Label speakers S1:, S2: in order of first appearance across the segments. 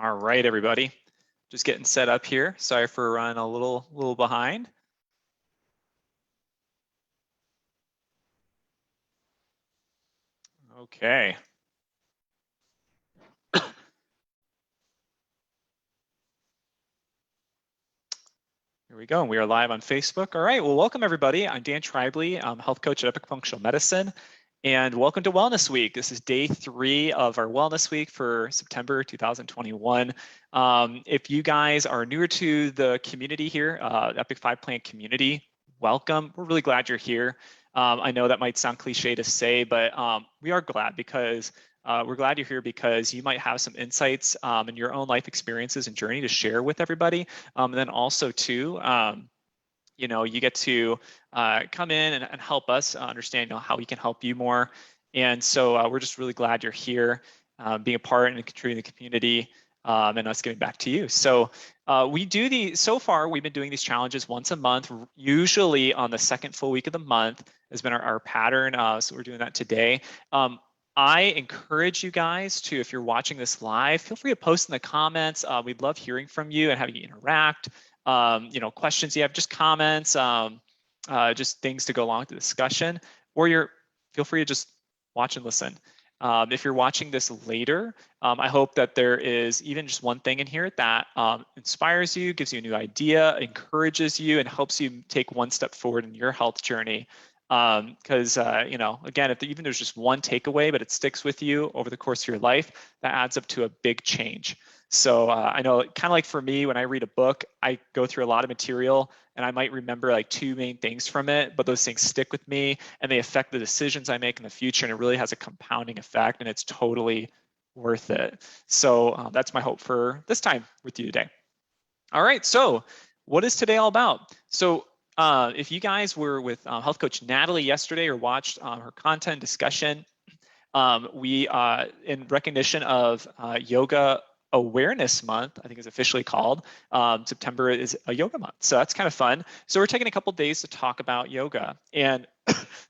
S1: All right, everybody. Just getting set up here. Sorry for running a little behind. Okay. Here we go. We are live on Facebook. All right. Well, welcome everybody. I'm Dan Tribley. I'm health coach at Epic Functional Medicine. And welcome to Wellness Week. This is day 3 of our Wellness Week for September 2021. If you guys are newer to the community here, Epic 5-Plan community, welcome. We're really glad you're here. I know that might sound cliche to say, but we are glad because we're glad you're here because you might have some insights in your own life experiences and journey to share with everybody. And then also too, you get to come in and help us understand how we can help you more. And so we're just really glad you're here, being a part and contributing to the community, and us giving back to you. So so far we've been doing these challenges once a month, usually on the second full week of the month has been our pattern. So we're doing that today. I encourage you guys to, if you're watching this live, feel free to post in the comments. We'd love hearing from you and having you interact. Questions you have, just comments, just things to go along with the discussion, or feel free to just watch and listen. If you're watching this later, I hope that there is even just one thing in here that inspires you, gives you a new idea, encourages you, and helps you take one step forward in your health journey. Because again, if even there's just one takeaway, but it sticks with you over the course of your life, that adds up to a big change. So I know, kind of like for me, when I read a book, I go through a lot of material and I might remember like 2 main things from it, but those things stick with me and they affect the decisions I make in the future, and it really has a compounding effect, and it's totally worth it. So that's my hope for this time with you today. All right, so what is today all about? So if you guys were with health coach Natalie yesterday or watched her content discussion, we in recognition of Yoga Awareness Month, I think is officially called, September is a yoga month. So that's kind of fun. So we're taking a couple days to talk about yoga. And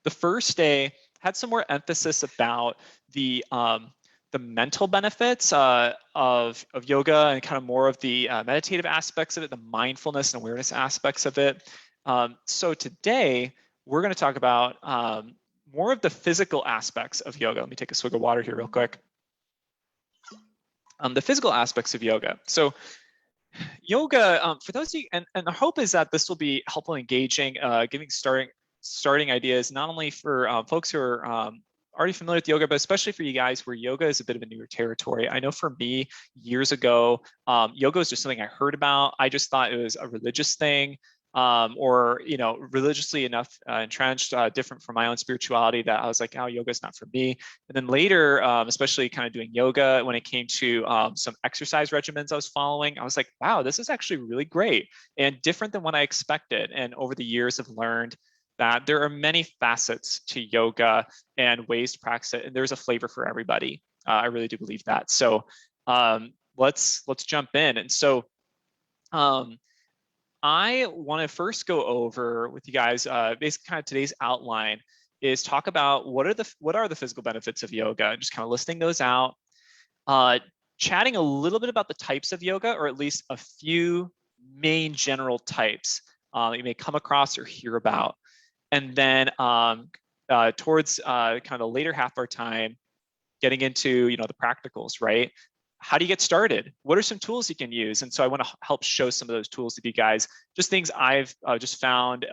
S1: the first day had some more emphasis about the mental benefits of yoga and kind of more of the meditative aspects of it, the mindfulness and awareness aspects of it. So today we're going to talk about more of the physical aspects of yoga. Let me take a swig of water here real quick. The physical aspects of yoga. So yoga, for those of you, and the hope is that this will be helpful, engaging, giving starting ideas, not only for folks who are already familiar with yoga, but especially for you guys where yoga is a bit of a newer territory. I know for me, years ago, yoga was just something I heard about. I just thought it was a religious thing. Or religiously enough entrenched, different from my own spirituality, that I was like, oh, yoga is not for me. And then later, especially kind of doing yoga, when it came to some exercise regimens I was following, I was like, wow, this is actually really great and different than what I expected. And over the years, I've learned that there are many facets to yoga and ways to practice it, and there's a flavor for everybody. I really do believe that. So let's jump in. And so I want to first go over with you guys, basically kind of today's outline is talk about what are the physical benefits of yoga, just kind of listing those out, chatting a little bit about the types of yoga, or at least a few main general types that you may come across or hear about. And then towards kind of the later half of our time, getting into the practicals, right? How do you get started? What are some tools you can use? And so I want to help show some of those tools to you guys, just things I've just found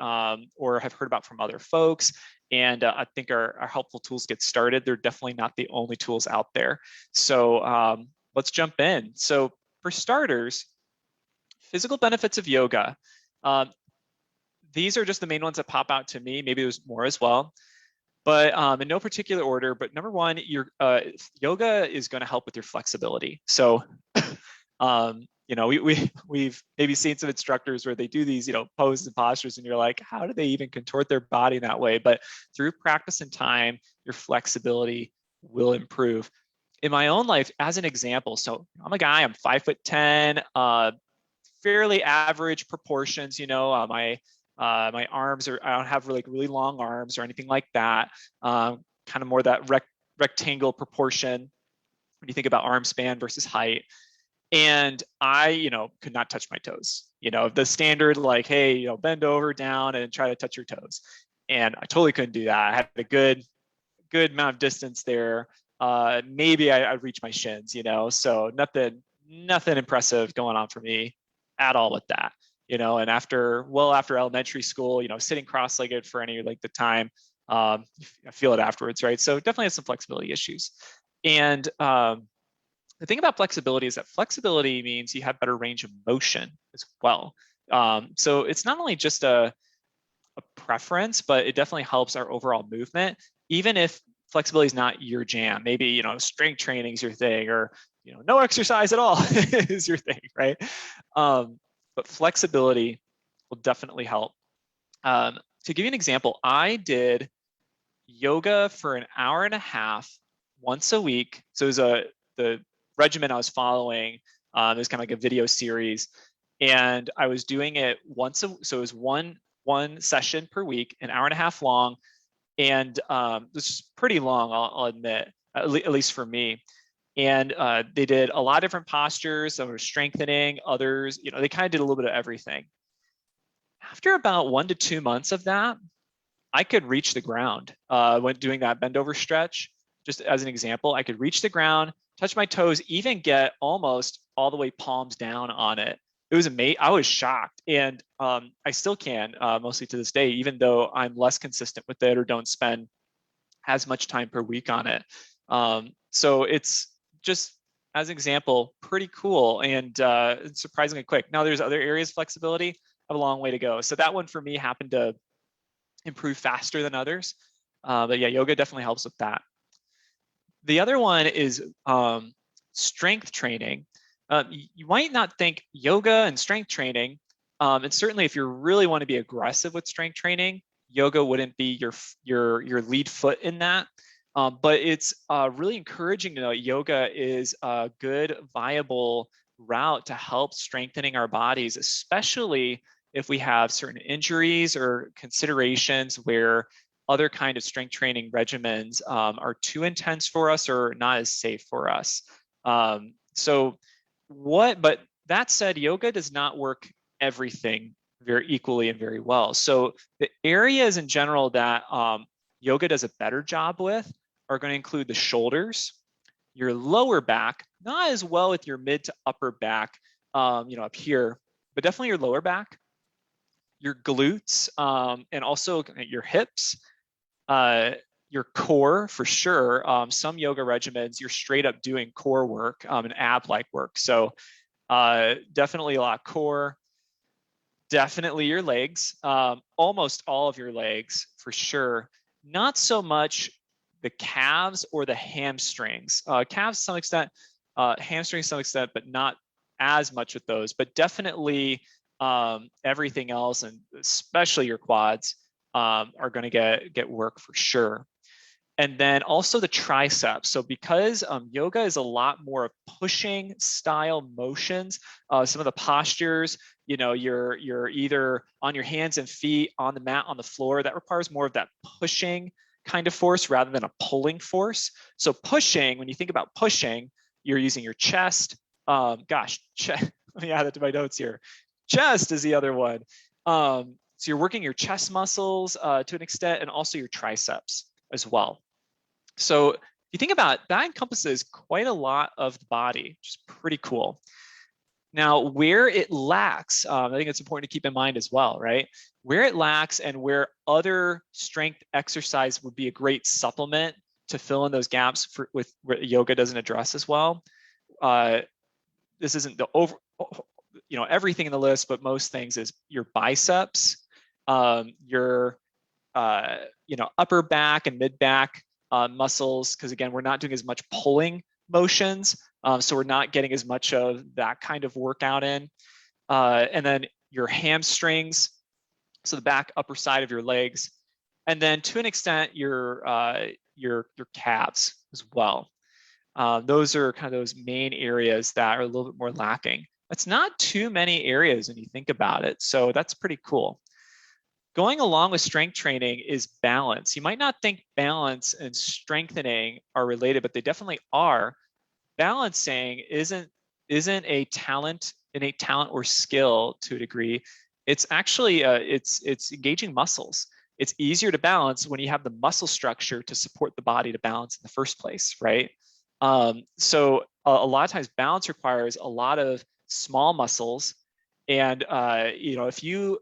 S1: or have heard about from other folks, and I think are helpful tools to get started. They're definitely not the only tools out there. So let's jump in. So for starters, physical benefits of yoga. These are just the main ones that pop out to me. Maybe there's more as well, but in no particular order. But number one, your yoga is going to help with your flexibility. So we've maybe seen some instructors where they do these poses and postures, and you're like, how do they even contort their body in that way? But through practice and time, your flexibility will improve. In my own life, as an example, so I'm a guy, I'm 5'10", fairly average proportions. My arms I don't have really long arms or anything like that. Kind of more that rectangle proportion when you think about arm span versus height. And I, could not touch my toes. The standard like, hey, bend over, down, and try to touch your toes. And I totally couldn't do that. I had a good amount of distance there. Maybe I'd reach my shins, so nothing impressive going on for me at all with that. And after elementary school, sitting cross-legged for any like the time, I feel it afterwards, right? So definitely has some flexibility issues. And the thing about flexibility is that flexibility means you have better range of motion as well. So it's not only just a preference, but it definitely helps our overall movement, even if flexibility is not your jam. Maybe, strength training is your thing, or, no exercise at all is your thing, right? But flexibility will definitely help. To give you an example, I did yoga for an hour and a half once a week. So it was the regimen I was following. It was kind of like a video series, and I was doing it so it was one session per week, an hour and a half long. And this is pretty long, I'll admit, at least for me. And they did a lot of different postures. Some were strengthening, others, they kind of did a little bit of everything. After about 1 to 2 months of that, I could reach the ground when doing that bend over stretch. Just as an example, I could reach the ground, touch my toes, even get almost all the way palms down on it. It was amazing. I was shocked, and I still can mostly to this day, even though I'm less consistent with it or don't spend as much time per week on it. So it's just, as an example, pretty cool and surprisingly quick. Now there's other areas of flexibility, I have a long way to go. So that one for me happened to improve faster than others. But yeah, yoga definitely helps with that. The other one is strength training. You might not think yoga and strength training, and certainly if you really want to be aggressive with strength training, yoga wouldn't be your lead foot in that. But it's really encouraging to know yoga is a good, viable route to help strengthening our bodies, especially if we have certain injuries or considerations where other kind of strength training regimens are too intense for us or not as safe for us. But that said, yoga does not work everything very equally and very well. So the areas in general that yoga does a better job with are going to include the shoulders, your lower back, not as well with your mid to upper back, up here, but definitely your lower back, your glutes, and also your hips, your core for sure. Some yoga regimens, you're straight up doing core work and ab-like work. So definitely a lot of core, definitely your legs, almost all of your legs for sure. Not so much the calves or the hamstrings. Calves to some extent, hamstrings to some extent, but not as much with those, but definitely everything else, and especially your quads, are going to get work for sure. And then also the triceps. So because yoga is a lot more of pushing style motions, some of the postures, you're either on your hands and feet on the mat, on the floor. That requires more of that pushing kind of force rather than a pulling force. So pushing, when you think about pushing, you're using your chest. Let me add it to my notes here. Chest is the other one. So you're working your chest muscles to an extent, and also your triceps as well. So if you think about it, that encompasses quite a lot of the body, which is pretty cool. Now, where it lacks, I think it's important to keep in mind as well, right? Where it lacks and where other strength exercise would be a great supplement to fill in those gaps with where yoga doesn't address as well. This isn't the everything in the list, but most things is your biceps, your upper back and mid back muscles, because again, we're not doing as much pulling motions, so we're not getting as much of that kind of workout in. And then your hamstrings, so the back upper side of your legs, and then to an extent your calves as well. Those are kind of those main areas that are a little bit more lacking. That's not too many areas when you think about it, so that's pretty cool. Going along with strength training is balance. You might not think balance and strengthening are related, but they definitely are. Balancing isn't isn't a innate talent or skill to a degree. It's actually it's engaging muscles. It's easier to balance when you have the muscle structure to support the body to balance in the first place, right? So a lot of times balance requires a lot of small muscles, and you know, if you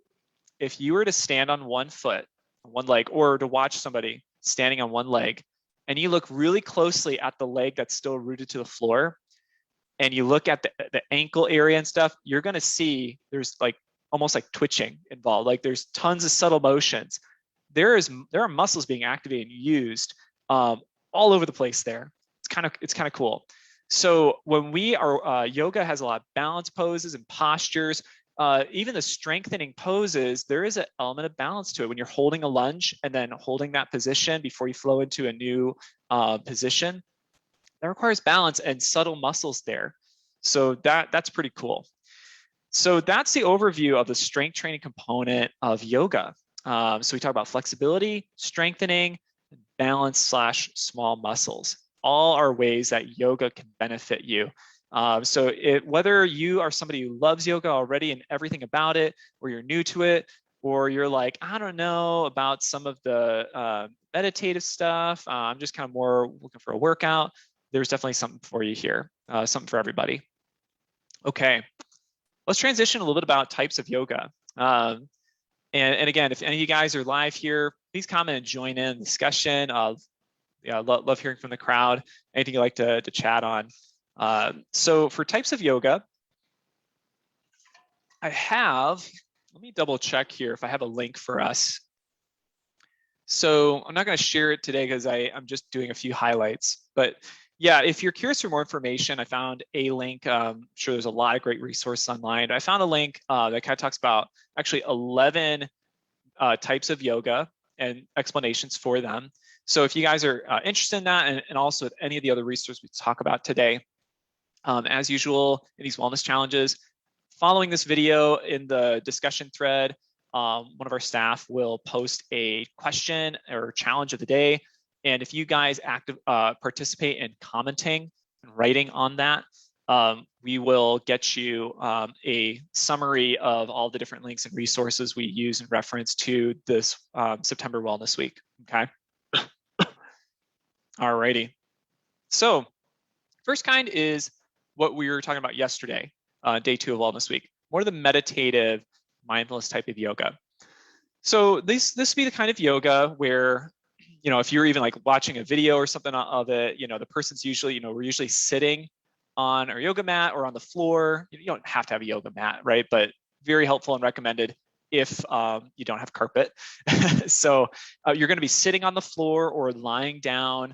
S1: were to stand on one foot, one leg, or to watch somebody standing on one leg, and you look really closely at the leg that's still rooted to the floor, and you look at the ankle area and stuff, you're going to see there's like almost like twitching involved. Like there's tons of subtle motions. There are muscles being activated and used all over the place there. It's kind of cool. So when we are yoga has a lot of balance poses and postures. Even the strengthening poses, there is an element of balance to it. When you're holding a lunge and then holding that position before you flow into a new position, that requires balance and subtle muscles there. So that's pretty cool. So that's the overview of the strength training component of yoga. So we talk about flexibility, strengthening, balance / small muscles. All are ways that yoga can benefit you. So whether you are somebody who loves yoga already and everything about it, or you're new to it, or you're like, I don't know about some of the meditative stuff, I'm just kind of more looking for a workout, there's definitely something for you here, something for everybody. Okay, let's transition a little bit about types of yoga. And again, if any of you guys are live here, please comment and join in the discussion. Yeah, love hearing from the crowd. Anything you'd like to chat on. So for types of yoga, let me double check here if I have a link for us. So I'm not going to share it today because I'm just doing a few highlights. But yeah, if you're curious for more information, I found a link. I'm sure there's a lot of great resources online. I found a link that kind of talks about actually 11 types of yoga and explanations for them. So if you guys are interested in that, and also any of the other resources we talk about today, as usual in these wellness challenges, following this video in the discussion thread, one of our staff will post a question or challenge of the day. And if you guys participate in commenting and writing on that, we will get you a summary of all the different links and resources we use in reference to this September Wellness Week, okay? Alrighty. So first kind is what we were talking about yesterday, day 2 of Wellness Week, more of the meditative mindfulness type of yoga. So this would be the kind of yoga where, you know, if you're even like watching a video or something of it, you know, the person's usually, you know, we're usually sitting on our yoga mat or on the floor. You don't have to have a yoga mat, right? But very helpful and recommended if you don't have carpet. So you're going to be sitting on the floor or lying down.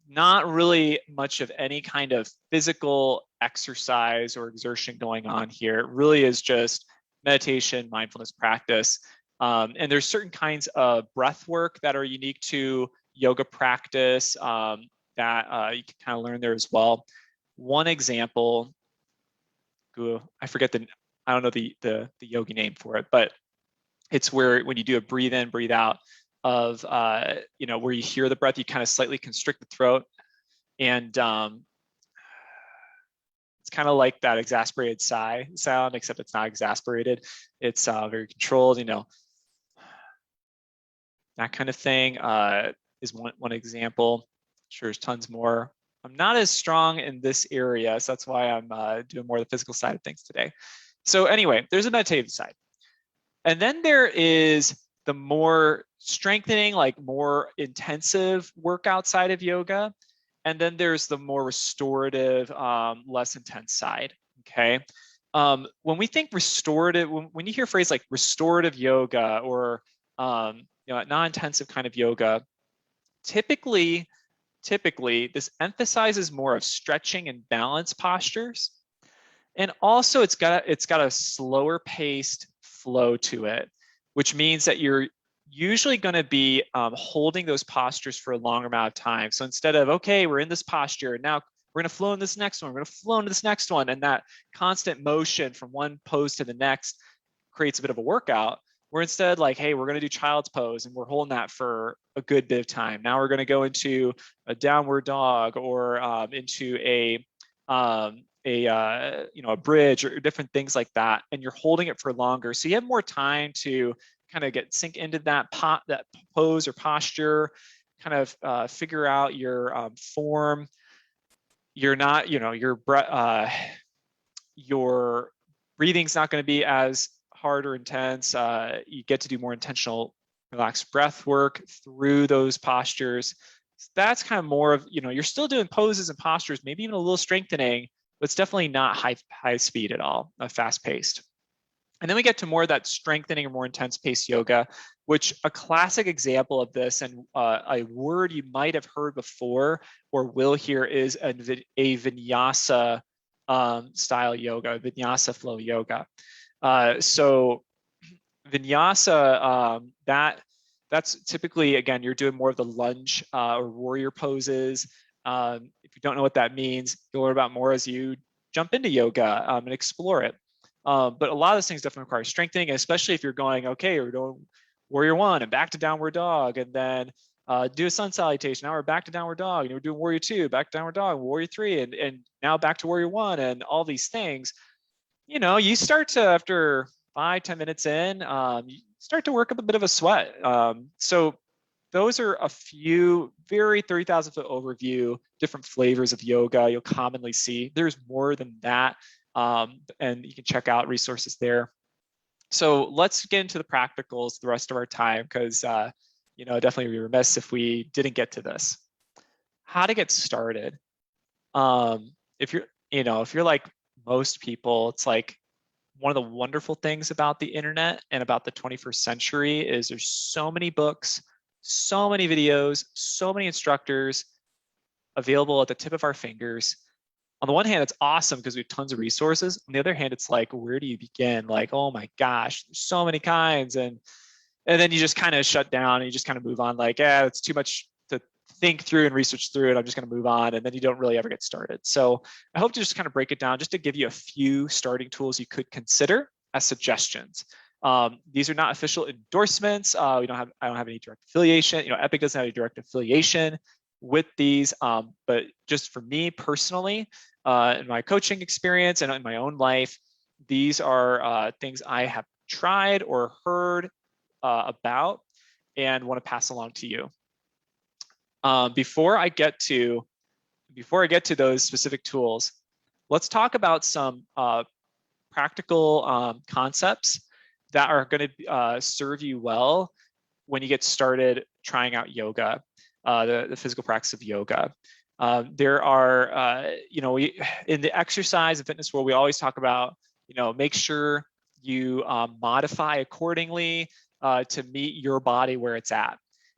S1: Not really much of any kind of physical exercise or exertion going on here. It really is just meditation, mindfulness practice. And there's certain kinds of breath work that are unique to yoga practice that you can kind of learn there as well. One example, I forget I don't know the yogi name for it, but it's where when you do a breathe in, breathe out of, you know, where you hear the breath, you kind of slightly constrict the throat. And it's kind of like that exasperated sigh sound, except it's not exasperated. It's very controlled, you know, that kind of thing is one example. I'm sure there's tons more. I'm not as strong in this area, so that's why I'm doing more of the physical side of things today. So anyway, there's a meditative side. And then there is the more strengthening, like more intensive workout side of yoga. And then there's the more restorative, less intense side, okay? When we think restorative, when you hear a phrase like restorative yoga or you know, non-intensive kind of yoga, typically this emphasizes more of stretching and balance postures. And also it's got a slower paced flow to it, which means that you're usually going to be holding those postures for a longer amount of time. So instead of, okay, we're in this posture, now we're going to flow in this next one, we're going to flow into this next one, and that constant motion from one pose to the next creates a bit of a workout. We're instead like, hey, we're going to do child's pose, and we're holding that for a good bit of time. Now we're going to go into a downward dog or into a a bridge or different things like that, and you're holding it for longer, so you have more time to kind of sink into that pose or posture, kind of figure out your form. You're not, your breathing's not going to be as hard or intense. You get to do more intentional, relaxed breath work through those postures. So that's kind of more of, you're still doing poses and postures, maybe even a little strengthening, but it's definitely not high speed at all, fast paced. And then we get to more of that strengthening or more intense pace yoga, which a classic example of this, and a word you might have heard before or will hear, is a vinyasa style yoga, Vinyasa Flow yoga. So vinyasa, that's typically, again, you're doing more of the lunge or warrior poses. If you don't know what that means, you'll learn about more as you jump into yoga and explore it. But a lot of those things definitely require strengthening, especially if you're going, okay, we're doing warrior one and back to downward dog, and then do a sun salutation. Now we're back to downward dog, and we're doing warrior two, back to downward dog, warrior three, and now back to warrior one, and all these things. You start to, after 5-10 minutes in, you start to work up a bit of a sweat. So those are a few very 30,000 foot overview, different flavors of yoga you'll commonly see. There's more than that. And you can check out resources there. So let's get into the practicals the rest of our time, because definitely be remiss if we didn't get to this. How to get started. If you're like most people, it's like one of the wonderful things about the internet and about the 21st century is there's so many books, so many videos, so many instructors available at the tip of our fingers. On the one hand, it's awesome because we have tons of resources. On the other hand, it's like, where do you begin? Like, oh my gosh, there's so many kinds. And then you just kind of shut down and you just kind of move on, like, it's too much to think through and research through, and I'm just going to move on. And then you don't really ever get started. So I hope to just kind of break it down just to give you a few starting tools you could consider as suggestions. These are not official endorsements. I don't have any direct affiliation. Epic doesn't have any direct affiliation with these, but just for me personally, in my coaching experience and in my own life, these are things I have tried or heard about and want to pass along to you. Before I get to those specific tools, let's talk about some practical concepts that are going to serve you well when you get started trying out yoga. The physical practice of yoga. There are, in the exercise and fitness world, we always talk about, make sure you modify accordingly to meet your body where it's at.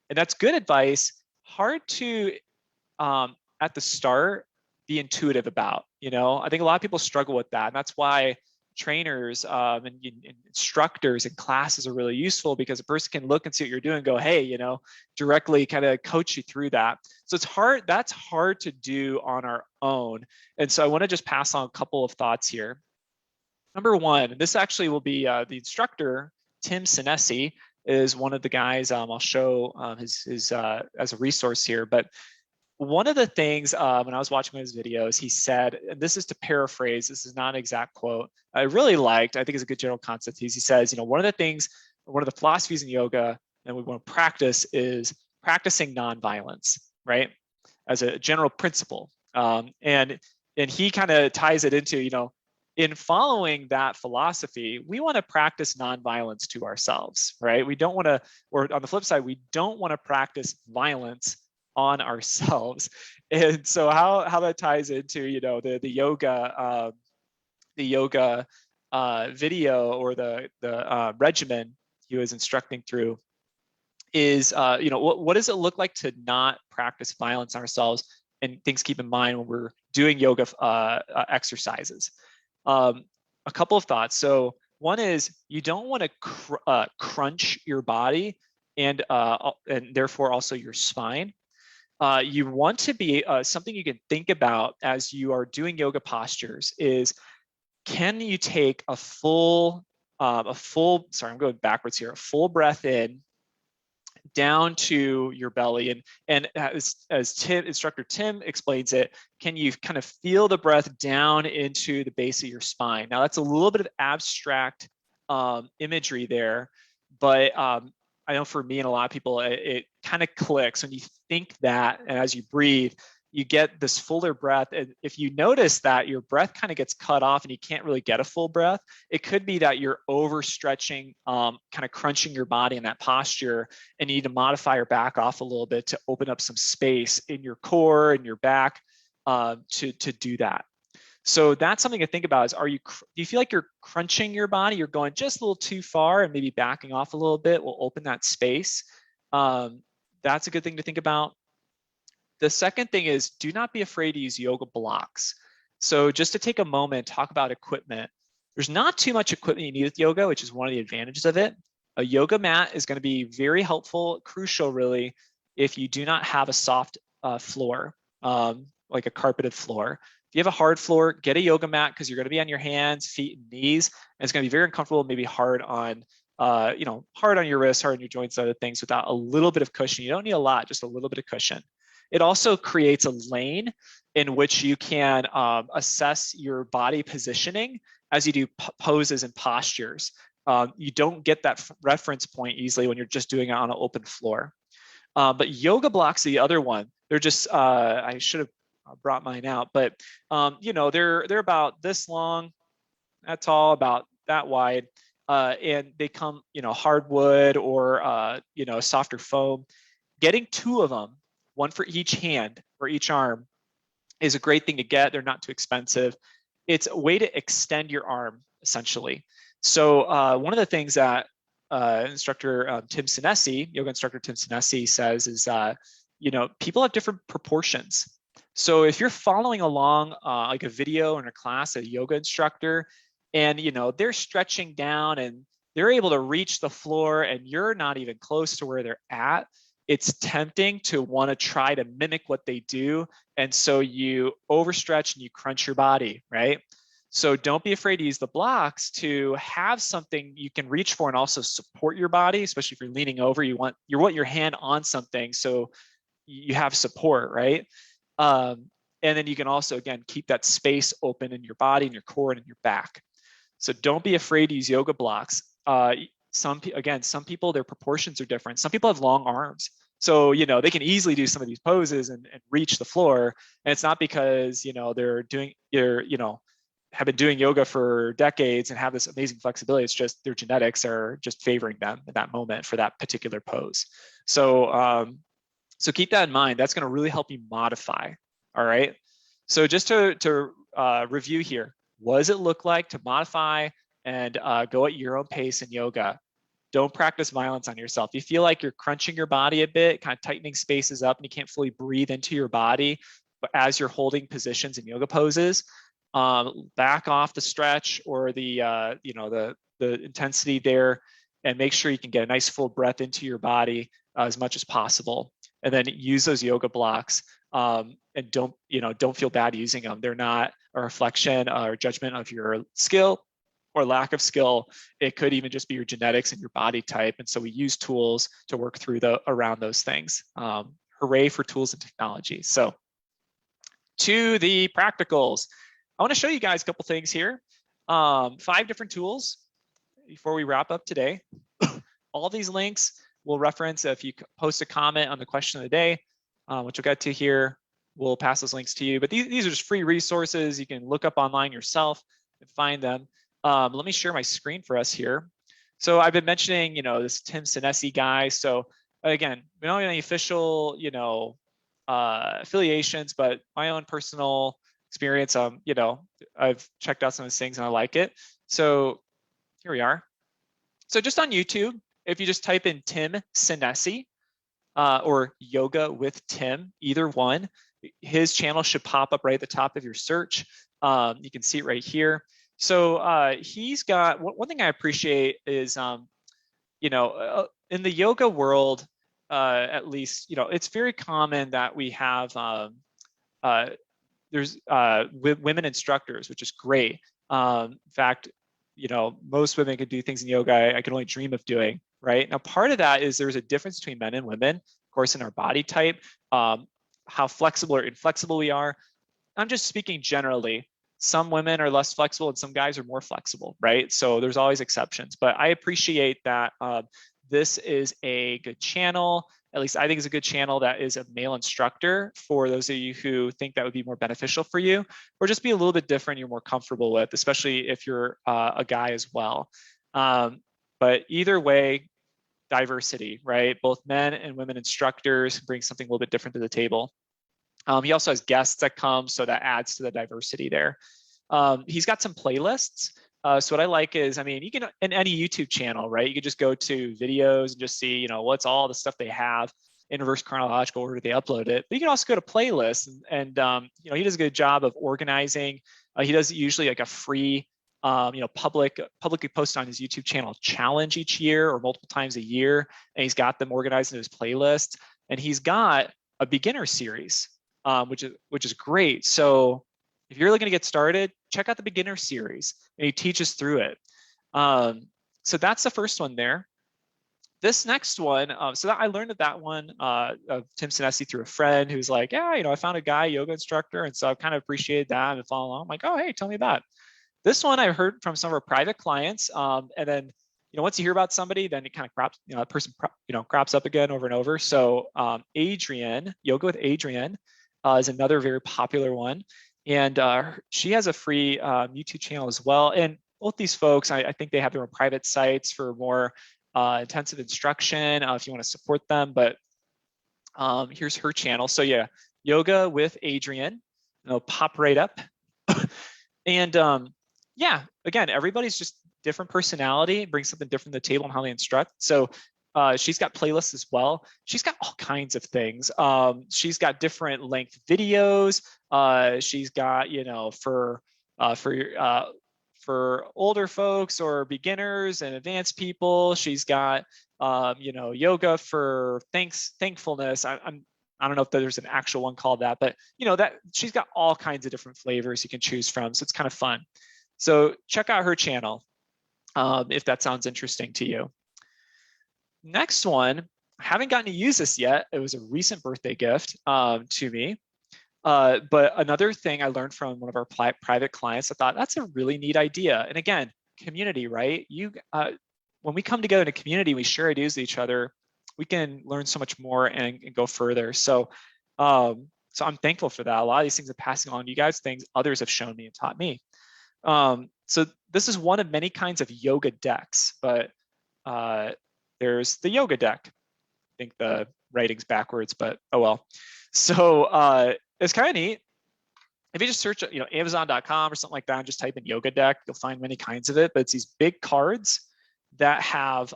S1: And that's good advice. Hard to, at the start, be intuitive about. I think a lot of people struggle with that. And that's why trainers and instructors and classes are really useful, because a person can look and see what you're doing and go, hey, directly kind of coach you through that. So it's hard. That's hard to do on our own. And so I want to just pass on a couple of thoughts here. Number one, and this actually will be the instructor, Tim Sinesi, is one of the guys I'll show his as a resource here. But one of the things when I was watching his videos, he said, and this is to paraphrase, this is not an exact quote, I really liked, I think it's a good general concept. He says, one of the philosophies in yoga and we want to practice is practicing nonviolence, right? As a general principle. And he kind of ties it into, in following that philosophy, we want to practice nonviolence to ourselves, right? We don't want to, or on the flip side, we don't want to practice violence on ourselves. And so how that ties into the yoga video or the regimen he was instructing through is what does it look like to not practice violence on ourselves, and things keep in mind when we're doing yoga exercises. A couple of thoughts. So one is you don't want to crunch your body and therefore also your spine. You want to be something you can think about as you are doing yoga postures is, can you take a full breath in, down to your belly. And as instructor Tim explains it, can you kind of feel the breath down into the base of your spine? Now that's a little bit of abstract imagery there, but I know for me and a lot of people, it kind of clicks when you think that, and as you breathe, you get this fuller breath. And if you notice that your breath kind of gets cut off and you can't really get a full breath, it could be that you're overstretching, kind of crunching your body in that posture, and you need to modify or back off a little bit to open up some space in your core and your back to do that. So that's something to think about is, do you feel like you're crunching your body? You're going just a little too far, and maybe backing off a little bit will open that space. That's a good thing to think about. The second thing is, do not be afraid to use yoga blocks. So just to take a moment, talk about equipment. There's not too much equipment you need with yoga, which is one of the advantages of it. A yoga mat is going to be very helpful, crucial really, if you do not have a soft floor, like a carpeted floor. If you have a hard floor, get a yoga mat, because you're going to be on your hands, feet, and knees, and it's going to be very uncomfortable, maybe hard on hard on your wrists, hard on your joints, other things, without a little bit of cushion. You don't need a lot, just a little bit of cushion. It also creates a lane in which you can assess your body positioning as you do poses and postures. You don't get that reference point easily when you're just doing it on an open floor. But yoga blocks, the other one, they're just, I should have brought mine out, but they're about this long, that tall, about that wide, and they come, hardwood or softer foam. Getting 2 of them, one for each hand or each arm, is a great thing to get. They're not too expensive. It's a way to extend your arm, essentially. So one of the things that instructor Tim Sinesi, yoga instructor Tim Sinesi, says is, people have different proportions. So if you're following along like a video in a class, a yoga instructor, and they're stretching down and they're able to reach the floor and you're not even close to where they're at, it's tempting to want to try to mimic what they do. And so you overstretch and you crunch your body, right? So don't be afraid to use the blocks to have something you can reach for and also support your body, especially if you're leaning over. You want your hand on something so you have support, right? And then you can also, again, keep that space open in your body and your core and in your back. So don't be afraid to use yoga blocks. Some people, their proportions are different. Some people have long arms, so they can easily do some of these poses and reach the floor. And it's not because have been doing yoga for decades and have this amazing flexibility. It's just their genetics are just favoring them at that moment for that particular pose. So so keep that in mind. That's going to really help you modify. All right. So just to review here, what does it look like to modify and go at your own pace in yoga? Don't practice violence on yourself. You feel like you're crunching your body a bit, kind of tightening spaces up, and you can't fully breathe into your body, but as you're holding positions in yoga poses, back off the stretch or the intensity there, and make sure you can get a nice full breath into your body as much as possible. And then use those yoga blocks, and don't feel bad using them. They're not a reflection or judgment of your skill or lack of skill. It could even just be your genetics and your body type. And so we use tools to work through around those things. Hooray for tools and technology. So to the practicals, I want to show you guys a couple things here. 5 different tools before we wrap up today. All these links we'll reference if you post a comment on the question of the day, which we'll get to here. We'll pass those links to you. But these are just free resources. You can look up online yourself and find them. Let me share my screen for us here. So I've been mentioning, this Tim Sinesi guy. So again, we don't have any official, affiliations, but my own personal experience, I've checked out some of his things and I like it. So here we are. So just on YouTube, if you just type in Tim Sinesi or Yoga with Tim, either one, his channel should pop up right at the top of your search. You can see it right here. So he's got, one thing I appreciate is, in the yoga world, at least, it's very common that we have, there's women instructors, which is great. In fact, most women can do things in yoga I can only dream of doing. right? Now, part of that is there's a difference between men and women, of course, in our body type, how flexible or inflexible we are. I'm just speaking generally. Some women are less flexible and some guys are more flexible, right? So there's always exceptions, but I appreciate that this is a good channel. At least I think it's a good channel that is a male instructor for those of you who think that would be more beneficial for you, or just be a little bit different you're more comfortable with, especially if you're a guy as well. But either way, diversity, right? Both men and women instructors bring something a little bit different to the table. He also has guests that come, so that adds to the diversity there. He's got some playlists. So what I like is, I mean, you can, in any YouTube channel, right? You can just go to videos and just see, what's all the stuff they have in reverse chronological order they upload it. But you can also go to playlists and he does a good job of organizing. He does usually like a free, publicly post on his YouTube channel challenge each year or multiple times a year. And he's got them organized in his playlist. And he's got a beginner series, which is great. So if you're looking to get started, check out the beginner series, and he teaches through it. So that's the first one there. This next one, so I learned that one of Tim Sinesi through a friend who's like, yeah, I found a guy, yoga instructor, and so I've kind of appreciated that and follow along. I'm like, oh, hey, tell me about it. This one I heard from some of our private clients, and then once you hear about somebody, then it kind of crops, that person crops up again over and over. So Adrienne, Yoga with Adrienne, is another very popular one. And she has a free YouTube channel as well. And both these folks, I think they have their own private sites for more intensive instruction if you want to support them. But here's her channel. So yeah, Yoga with Adrienne. It'll pop right up. And yeah, again, everybody's just different personality, brings something different to the table on how they instruct. So she's got playlists as well. She's got all kinds of things. She's got different length videos. She's got, for older folks or beginners and advanced people. She's got, yoga for thankfulness. I don't know if there's an actual one called that, but that she's got all kinds of different flavors you can choose from. So it's kind of fun. So check out her channel if that sounds interesting to you. Next one, I haven't gotten to use this yet. It was a recent birthday gift to me. But another thing I learned from one of our private clients, I thought that's a really neat idea. And again, community, right? When we come together in a community, we share ideas with each other, we can learn so much more and go further. So I'm thankful for that. A lot of these things are passing on to you guys, things others have shown me and taught me. So this is one of many kinds of yoga decks, but there's the yoga deck. I think the writing's backwards, but oh well. So it's kind of neat. If you just search, Amazon.com or something like that, and just type in yoga deck, you'll find many kinds of it. But it's these big cards that have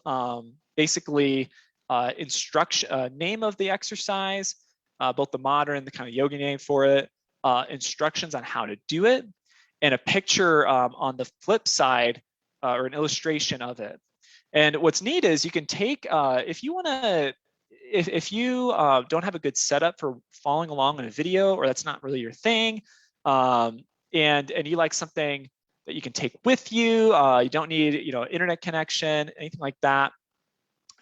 S1: basically instruction, name of the exercise, both the modern, the kind of yoga name for it, instructions on how to do it, and a picture on the flip side or an illustration of it. And what's neat is you can take, if you want to, if you don't have a good setup for following along in a video, or that's not really your thing, and you like something that you can take with you, you don't need, internet connection, anything like that.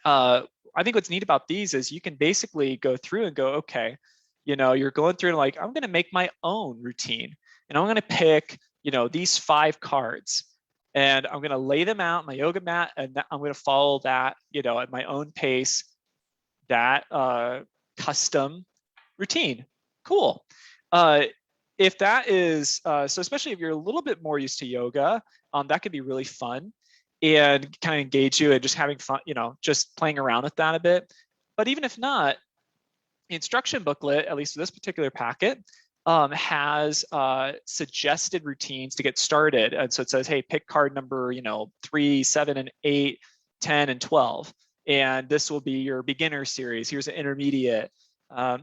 S1: I think what's neat about these is you can basically go through and go, okay, you're going through and like, I'm going to make my own routine, and I'm going to pick, these 5 cards. And I'm going to lay them out on my yoga mat, and I'm going to follow that, at my own pace, that custom routine. Cool. If that is, so especially if you're a little bit more used to yoga, that could be really fun and kind of engage you and just having fun, just playing around with that a bit. But even if not, the instruction booklet, at least for this particular packet, has suggested routines to get started. And so it says, hey, pick card number, 3, 7, and 8, 10, and 12. And this will be your beginner series. Here's an intermediate.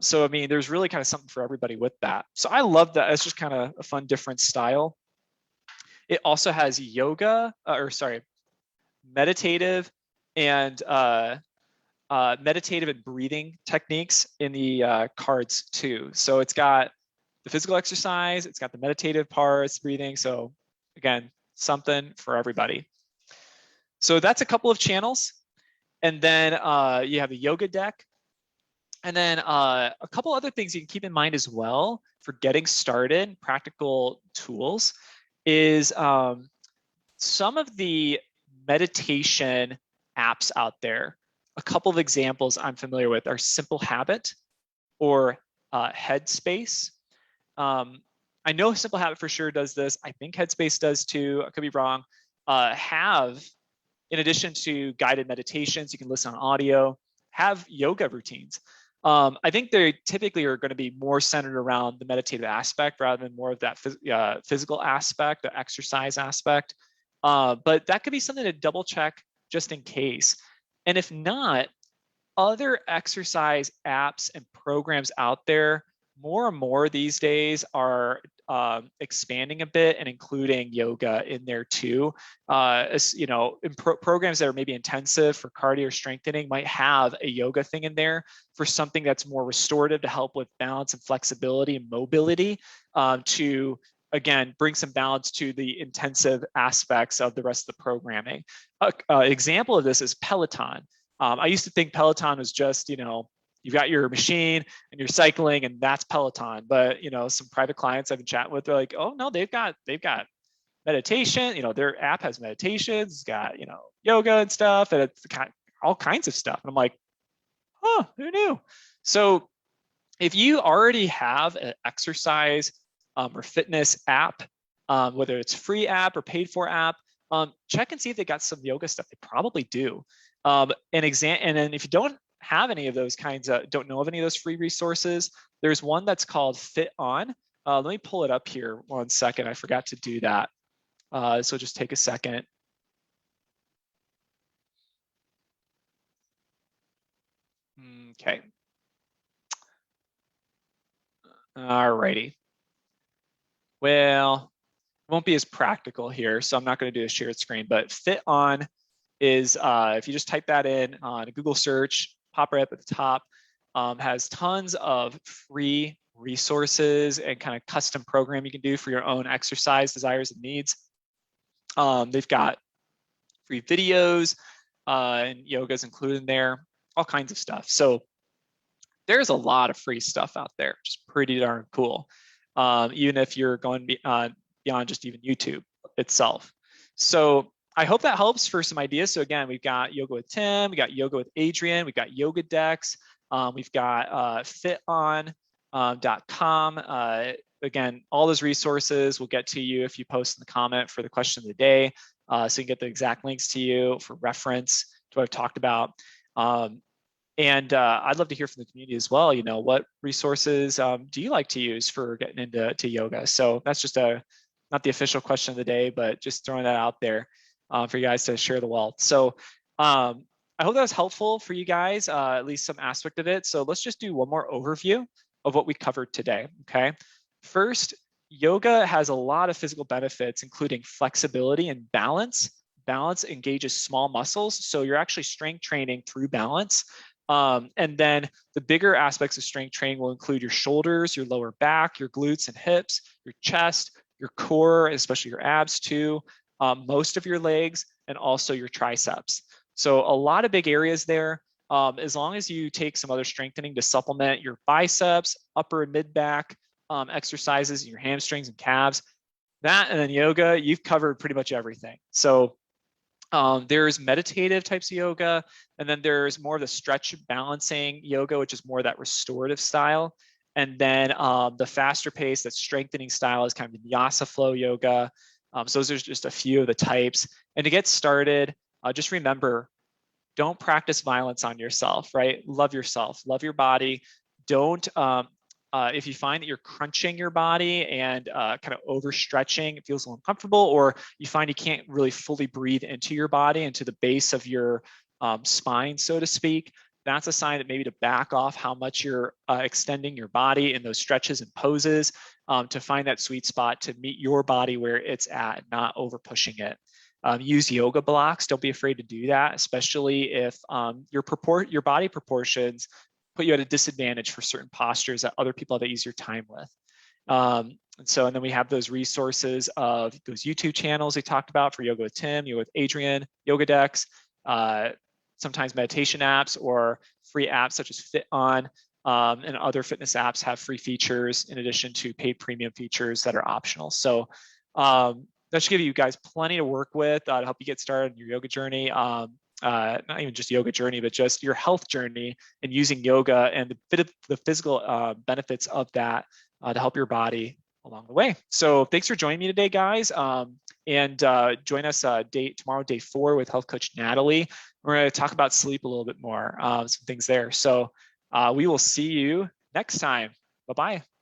S1: So, I mean, there's really kind of something for everybody with that. So I love that. It's just kind of a fun, different style. It also has meditative and breathing techniques in the cards too. So it's got the physical exercise, it's got the meditative parts, breathing. So again, something for everybody. So that's a couple of channels. And then you have a yoga deck. And then a couple other things you can keep in mind as well for getting started, practical tools, is some of the meditation apps out there. A couple of examples I'm familiar with are Simple Habit or Headspace. I know Simple Habit for sure does this. I think Headspace does too. I could be wrong. Have, in addition to guided meditations, you can listen on audio, have yoga routines. I think they typically are going to be more centered around the meditative aspect rather than more of that physical aspect, the exercise aspect. But that could be something to double check just in case. And if not, other exercise apps and programs out there, more and more these days are expanding a bit and including yoga in there too. As you know, in programs that are maybe intensive for cardio or strengthening might have a yoga thing in there for something that's more restorative to help with balance and flexibility and mobility, to again bring some balance to the intensive aspects of the rest of the programming. Example of this is Peloton. I used to think Peloton was just, you know, you've got your machine and you're cycling and that's Peloton. But, you know, some private clients I've been chatting with, they're like, oh no, they've got meditation, you know, their app has meditations, it's got, you know, yoga and stuff, and it's got all kinds of stuff. And I'm like, huh, who knew? So if you already have an exercise or fitness app, whether it's free app or paid for app, check and see if they got some yoga stuff. They probably do. And then if you don't have any of those kinds of, don't know of any of those free resources, there's one that's called Fit On. Let me pull it up here 1 second. I forgot to do that. So just take a second. Okay. All righty. Well, it won't be as practical here, so I'm not going to do a shared screen, but Fit On is, if you just type that in on a Google search, pop right up at the top, has tons of free resources and kind of custom program you can do for your own exercise desires and needs. They've got free videos and yoga's included in there, all kinds of stuff. So there's a lot of free stuff out there, which is pretty darn cool. Even if you're going beyond just even YouTube itself. So I hope that helps for some ideas. So again, we've got yoga with Tim, we got yoga with Adrienne, we've got yoga decks, we've got fiton.com. Again, all those resources will get to you if you post in the comment for the question of the day. So you can get the exact links to you for reference to what I've talked about. And I'd love to hear from the community as well. You know, what resources do you like to use for getting into yoga? So that's just not the official question of the day, but just throwing that out there for you guys to share the wealth. So I hope that was helpful for you guys, at least some aspect of it. So let's just do one more overview of what we covered today, okay? First, yoga has a lot of physical benefits, including flexibility and balance. Balance engages small muscles, so you're actually strength training through balance. And then the bigger aspects of strength training will include your shoulders, your lower back, your glutes and hips, your chest, your core, especially your abs too, most of your legs, and also your triceps. So a lot of big areas there. As long as you take some other strengthening to supplement your biceps, upper and mid back exercises, your hamstrings and calves, that and then yoga, you've covered pretty much everything. So there's meditative types of yoga, and then there's more of the stretch balancing yoga, which is more that restorative style. And then the faster pace, that strengthening style is kind of Vinyasa Flow yoga. So those are just a few of the types. And to get started, just remember, don't practice violence on yourself, right? Love yourself, love your body. Don't, if you find that you're crunching your body and kind of overstretching, it feels a little uncomfortable, or you find you can't really fully breathe into your body, into the base of your spine, so to speak, that's a sign that maybe to back off how much you're extending your body in those stretches and poses to find that sweet spot to meet your body where it's at, not over pushing it. Use yoga blocks. Don't be afraid to do that, especially if your body proportions put you at a disadvantage for certain postures that other people have an easier time with. And then we have those resources of those YouTube channels we talked about for yoga with Tim, yoga with Adrienne, yoga decks, sometimes meditation apps or free apps such as FitOn, and other fitness apps have free features in addition to paid premium features that are optional. So that should give you guys plenty to work with to help you get started in your yoga journey. Not even just yoga journey, but just your health journey and using yoga and the physical benefits of that to help your body along the way. So thanks for joining me today, guys. And join us tomorrow, day 4 with health coach Natalie. We're going to talk about sleep a little bit more, some things there. So we will see you next time. Bye-bye.